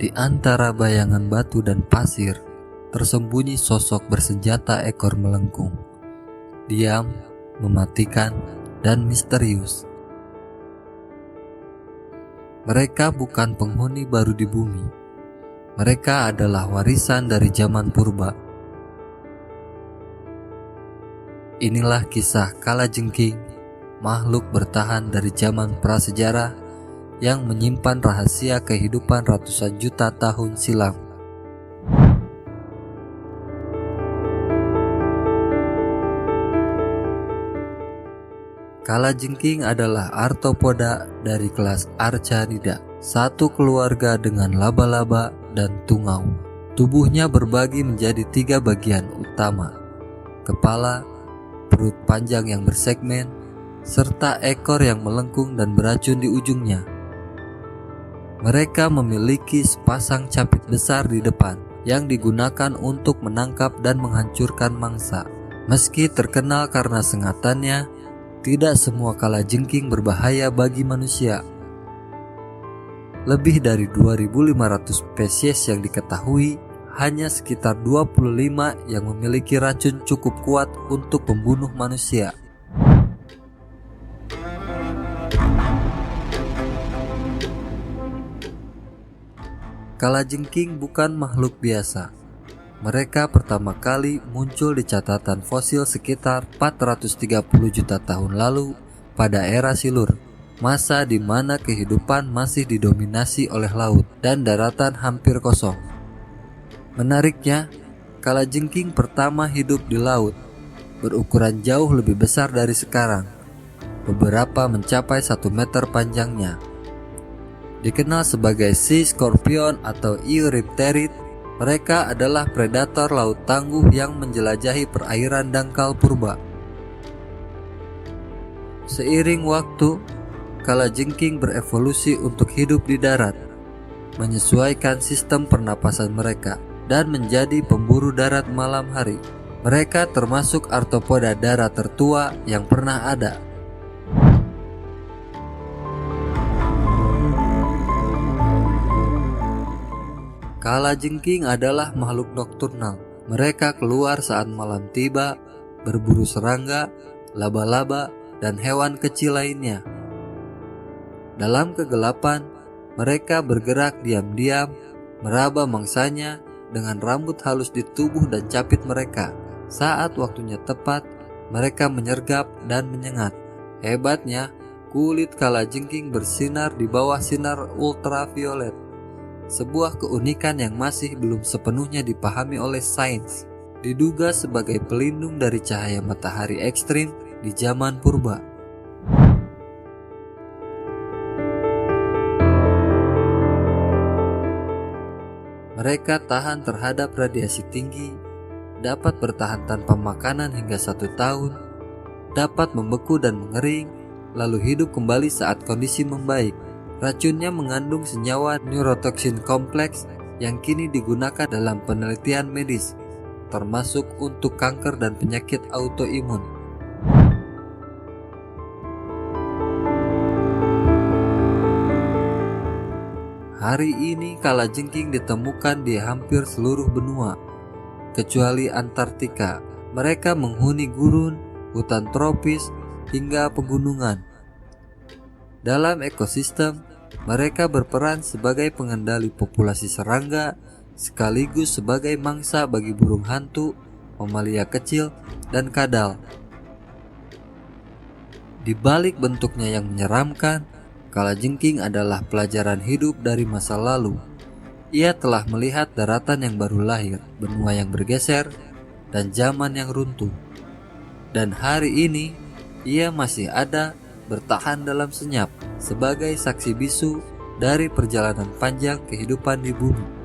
Di antara bayangan batu dan pasir, tersembunyi sosok bersenjata ekor melengkung. Diam, mematikan, dan misterius. Mereka bukan penghuni baru di bumi. Mereka adalah warisan dari zaman purba. Inilah kisah Kalajengking, makhluk bertahan dari zaman prasejarah yang menyimpan rahasia kehidupan ratusan juta tahun silam. Kalajengking adalah arthropoda dari kelas Archaeonidae, satu keluarga dengan laba-laba dan tungau. Tubuhnya berbagi menjadi 3 bagian utama: kepala, perut panjang yang bersegmen, serta ekor yang melengkung dan beracun di ujungnya. Mereka memiliki sepasang capit besar di depan yang digunakan untuk menangkap dan menghancurkan mangsa. Meski terkenal karena sengatannya, tidak semua kalajengking berbahaya bagi manusia. Lebih dari 2.500 spesies yang diketahui, hanya sekitar 25 yang memiliki racun cukup kuat untuk membunuh manusia. Kalajengking bukan makhluk biasa. Mereka pertama kali muncul di catatan fosil sekitar 430 juta tahun lalu pada era Silur, masa di mana kehidupan masih didominasi oleh laut dan daratan hampir kosong. Menariknya, kalajengking pertama hidup di laut, berukuran jauh lebih besar dari sekarang, beberapa mencapai 1 meter panjangnya. Dikenal sebagai sea scorpion atau Eurypterid, mereka adalah predator laut tangguh yang menjelajahi perairan dangkal purba. Seiring waktu, kalajengking berevolusi untuk hidup di darat, menyesuaikan sistem pernapasan mereka, dan menjadi pemburu darat malam hari. Mereka termasuk arthropoda darat tertua yang pernah ada. Kalajengking adalah makhluk nokturnal. Mereka keluar saat malam tiba, berburu serangga, laba-laba, dan hewan kecil lainnya. Dalam kegelapan, mereka bergerak diam-diam, meraba mangsanya dengan rambut halus di tubuh dan capit mereka. Saat waktunya tepat, mereka menyergap dan menyengat. Hebatnya, kulit kalajengking bersinar di bawah sinar ultraviolet, sebuah keunikan yang masih belum sepenuhnya dipahami oleh sains, diduga sebagai pelindung dari cahaya matahari ekstrim di zaman purba. Mereka tahan terhadap radiasi tinggi, dapat bertahan tanpa makanan hingga 1 tahun, dapat membeku dan mengering, lalu hidup kembali saat kondisi membaik. Racunnya mengandung senyawa neurotoksin kompleks yang kini digunakan dalam penelitian medis, termasuk untuk kanker dan penyakit autoimun. Hari ini kalajengking ditemukan di hampir seluruh benua, kecuali Antartika. Mereka menghuni gurun, hutan tropis, hingga pegunungan. Dalam ekosistem, mereka berperan sebagai pengendali populasi serangga, sekaligus sebagai mangsa bagi burung hantu, mamalia kecil, dan kadal. Di balik bentuknya yang menyeramkan, kalajengking adalah pelajaran hidup dari masa lalu. Ia telah melihat daratan yang baru lahir, benua yang bergeser, dan zaman yang runtuh. Dan hari ini, ia masih ada, bertahan dalam senyap sebagai saksi bisu dari perjalanan panjang kehidupan di bumi.